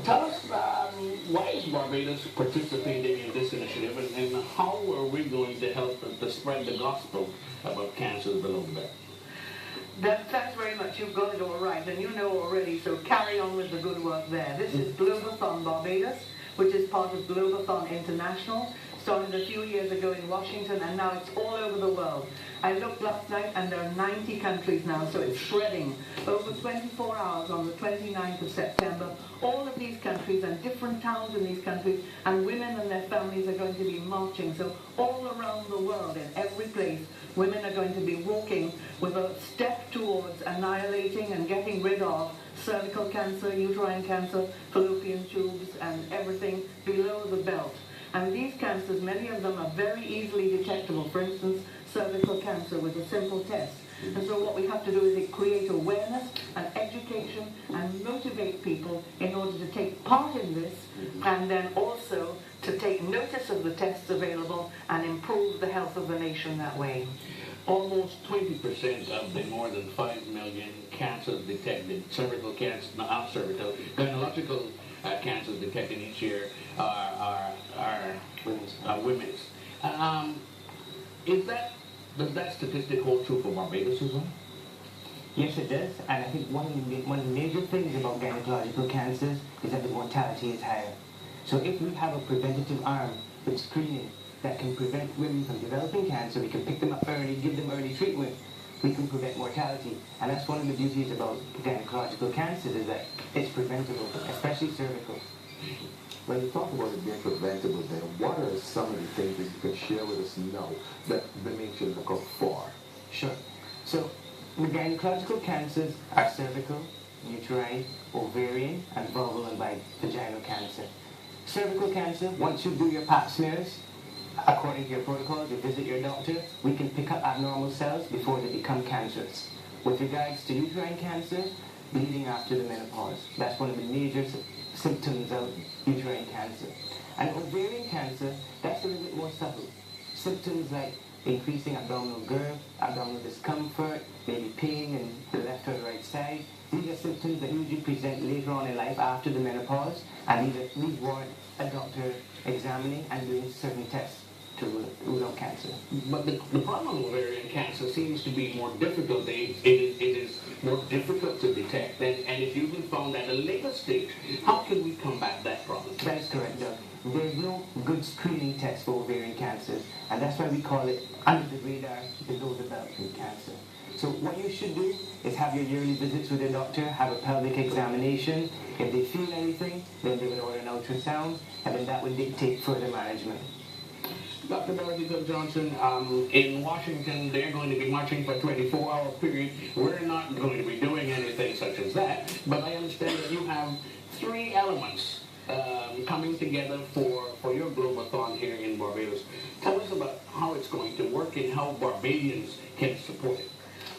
Tell us why is Barbados participating in this initiative, and how are we going to help to spread the gospel about cancer below the belt? Thanks very much. You've got it all right, and you know already, so carry on with the good work there. This is Globeathon Barbados, which is part of Globeathon International. Started a few years ago in Washington, and now it's all over the world. I looked last night, and there are 90 countries now, so it's spreading. Over 24 hours on the 29th of September, all of these countries and different towns in these countries, and women and their families are going to be marching. So all around the world, in every place, women are going to be walking with a step towards annihilating and getting rid of cervical cancer, uterine cancer, fallopian tubes, and everything below the belt. And these cancers, many of them are very easily detectable. For instance, cervical cancer with a simple test. And so what we have to do is create awareness and education and motivate people in order to take part in this, and then also to take notice of the tests available and improve the health of the nation that way. Almost 20% of the more than 5 million cancers detected, cervical cancer, not cervical, gynecological cancers detected each year are women's. Does that statistic hold true for Barbados as well? Yes, it does. And I think one of the major things about gynecological cancers is that the mortality is higher. So if we have a preventative arm with screening that can prevent women from developing cancer, we can pick them up early, give them early treatment, we can prevent mortality. And that's one of the beauties about gynecological cancers, is that it's preventable, especially cervical. When you talk about it being preventable, then what are some of the things that you can share with us now that women should look out for? Sure. So the gynecological cancers are cervical, uterine, ovarian, and vulval and vaginal cancer. Cervical cancer, once you do your pap smears, according to your protocols, you visit your doctor, we can pick up abnormal cells before they become cancerous. With regards to uterine cancer, bleeding after the menopause. That's one of the major symptoms of uterine cancer. And ovarian cancer, that's a little bit more subtle. Symptoms like increasing abdominal girth, abdominal discomfort, maybe pain in the left or the right side. These are symptoms that usually present later on in life after the menopause, and these warrant a doctor examining and doing certain tests to rule out cancer. But the problem with ovarian cancer seems to be more difficult. It is more difficult to detect, and if you've been found at a later stage, how can we combat that problem? That is correct, Doug. There's no good screening test for ovarian cancers, and that's why we call it under the radar, below the belt cancer. So what you should do is have your yearly visits with your doctor, have a pelvic examination. If they feel anything, then they will order an ultrasound, and then that would dictate further management. Dr. Cooke-Johnson, in Washington, they're going to be marching for a 24-hour period. We're not going to be doing anything such as that, but I understand that you have 3 elements coming together for your Globeathon here in Barbados. Tell us about how it's going to work and how Barbadians can support it.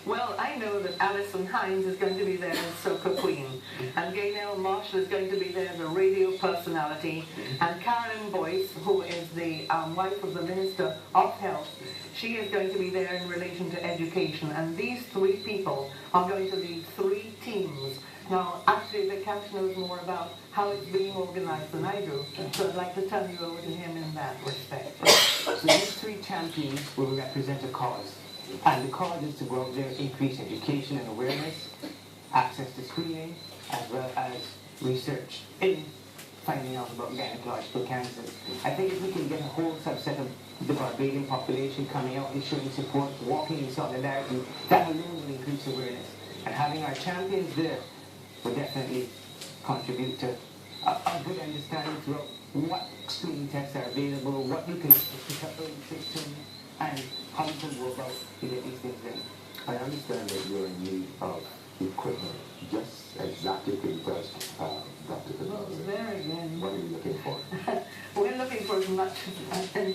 Well, I know that Alison Hines is going to be there as Soca Queen, and Gaynell Marshall is going to be there as a radio personality, and Carolyn Boyce, who is the wife of the Minister of Health, she is going to be there in relation to education, and these 3 people are going to lead 3 teams. Now, actually, Vikash knows more about how it's being organized than I do, so I'd like to turn you over to him in that respect. So these 3 champions will represent a cause. And the cause is to go out there, increase education and awareness, access to screening, as well as research in finding out about gynecological cancers. I think if we can get a whole subset of the Barbadian population coming out and showing support, walking in solidarity, that alone will increase awareness. And having our champions there will definitely contribute to a good understanding throughout what screening tests are available, what you can pick up early symptoms, and how you can go about to get these things in. I understand that you're in need of equipment. Just exactly could you tell us, Dr. Cooke-Johnson? Very good. What are you looking for? We're looking for as much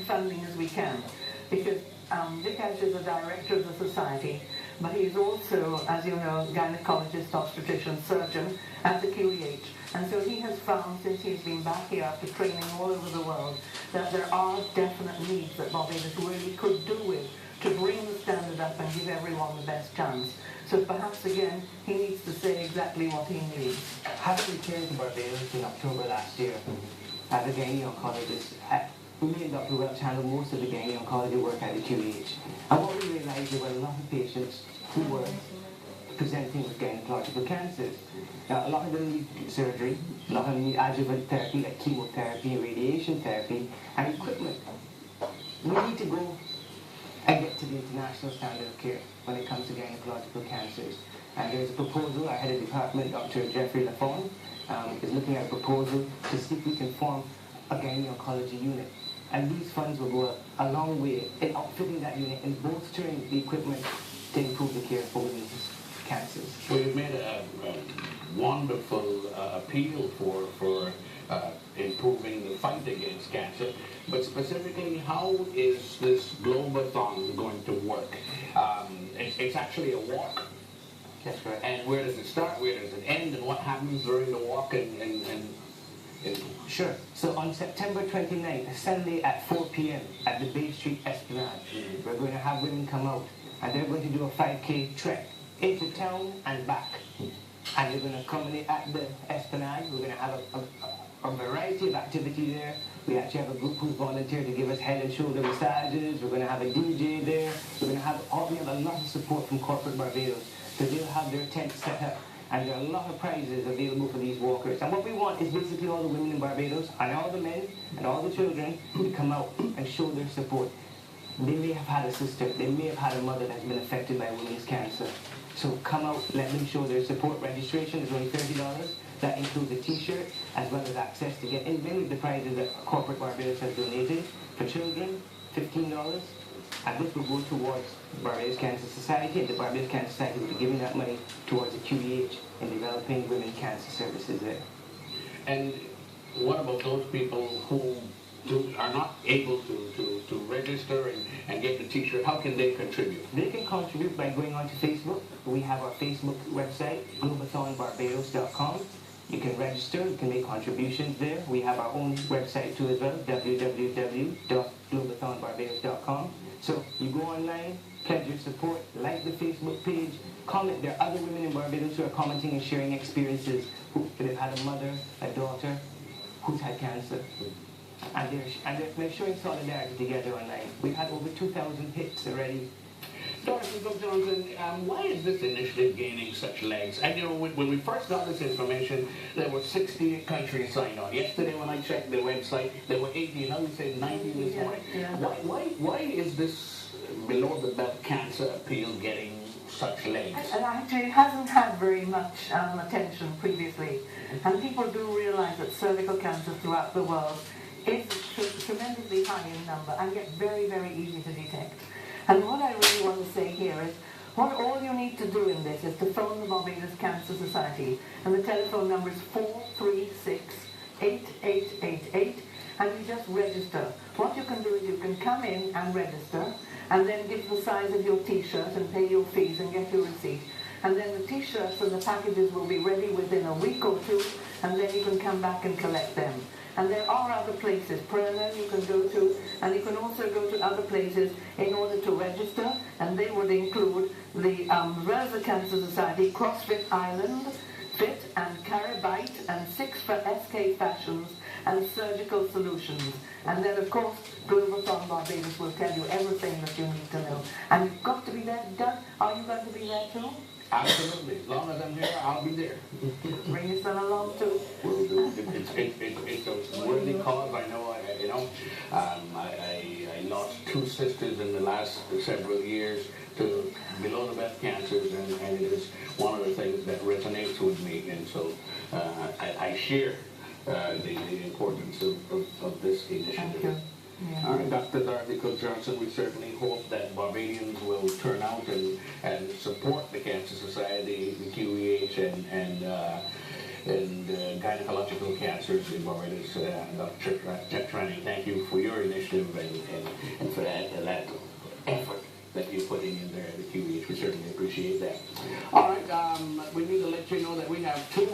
funding as we can, because Vikash is the director of the society, but he's also, as you know, gynecologist, obstetrician, surgeon at the QEH. And so he has found, since he's been back here after training all over the world, that there are definite needs that Barbados really could do with to bring the standard up and give everyone the best chance. So perhaps again, he needs to say exactly what he needs. Having returned to Barbados in October last year, as a gynae oncologist, me and Dr. Welch handled most of the gynae oncology work at the QEH. And what we realized, there were a lot of patients who were presenting with gynecological cancers. Now, a lot of them need surgery, a lot of them need adjuvant therapy like chemotherapy and radiation therapy, and equipment. We need to go and get to the international standard of care when it comes to gynecological cancers. And there's a proposal, our head of department, Dr. Jeffrey Lafon, is looking at a proposal to see if we can form a gynae oncology unit. And these funds will go a long way in outfitting that unit and bolstering the equipment to improve the care for women's cancers. Well, you've made a wonderful appeal for improving the fight against cancer, but specifically, how is this Globeathon going to work? It's actually a walk. That's right. And where does it start? Where does it end? And what happens during the walk? Sure. So on September 29th, Sunday at 4 p.m. at the Bay Street Esplanade, we're going to have women come out, and they're going to do a 5K trek into town and back. And they're going to accommodate at the Esplanade. We're going to have a variety of activity there. We actually have a group who's volunteered to give us head and shoulder massages. We're going to have a DJ there. We have a lot of support from Corporate Barbados. So they'll have their tent set up. And there are a lot of prizes available for these walkers. And what we want is basically all the women in Barbados and all the men and all the children to come out and show their support. They may have had a sister, they may have had a mother that's been affected by women's cancer. So come out, let them show their support. Registration is only $30. That includes a t-shirt as well as access to get in many of the prizes that Corporate Barbados has donated. For children, $15. And this will go towards Barbados Cancer Society, and the Barbados Cancer Society will be giving that money towards the QEH in developing women cancer services there. And what about those people who are not able to register and get the t-shirt? How can they contribute? They can contribute by going onto Facebook. We have our Facebook website, globeathonbarbados.com. You can register, you can make contributions there. We have our own website too as well, www.globeathonbarbados.com. So you go online, pledge your support, like the Facebook page, comment. There are other women in Barbados who are commenting and sharing experiences. They've had a mother, a daughter who's had cancer. And they're showing solidarity together online. We've had over 2,000 hits already. Dr. Cooke-Johnson, why is this initiative gaining such legs? And when we first got this information, there were 68 countries signed on. Yesterday when I checked the website, there were 80, now we say 90 this morning. Yeah. Why is this below the belt cancer appeal getting such legs? And actually it hasn't had very much attention previously. And people do realize that cervical cancer throughout the world is tremendously high in number and yet very, very easy to detect. And what I really want to say here is, what all you need to do in this is to phone the Barbados Cancer Society, and the telephone number is 436-8888, and you just register. What you can do is you can come in and register, and then give the size of your t-shirt and pay your fees and get your receipt. And then the t-shirts and the packages will be ready within a week or two, and then you can come back and collect them. And there are other places, Perna you can go to, and you can also go to other places in order to register, and they would include the Rosa Cancer Society, CrossFit Island, Fit and Caribite, and 6 for SK Fashions, and Surgical Solutions. And then, of course, Globeathon Barbados will tell you everything that you need to know. And you've got to be there, Doug. Are you going to be there too? Absolutely. As long as I'm here, I'll be there. Bring your son along too. Will do. It's a worthy cause. I know. I lost 2 sisters in the last several years to below the belt cancers, and it is one of the things that resonates with me. And so I share the importance of this initiative. Thank you. Yeah. All right, Dr. Dorothy Cooke-Johnson, we certainly hope that Barbadians will turn out and support the Cancer Society, the QEH, and gynecological cancers in Barbados. Dr. Chatrani, thank you for your initiative and for that effort that you're putting in there at the QEH. We certainly appreciate that. All right, we need to let you know that we have 2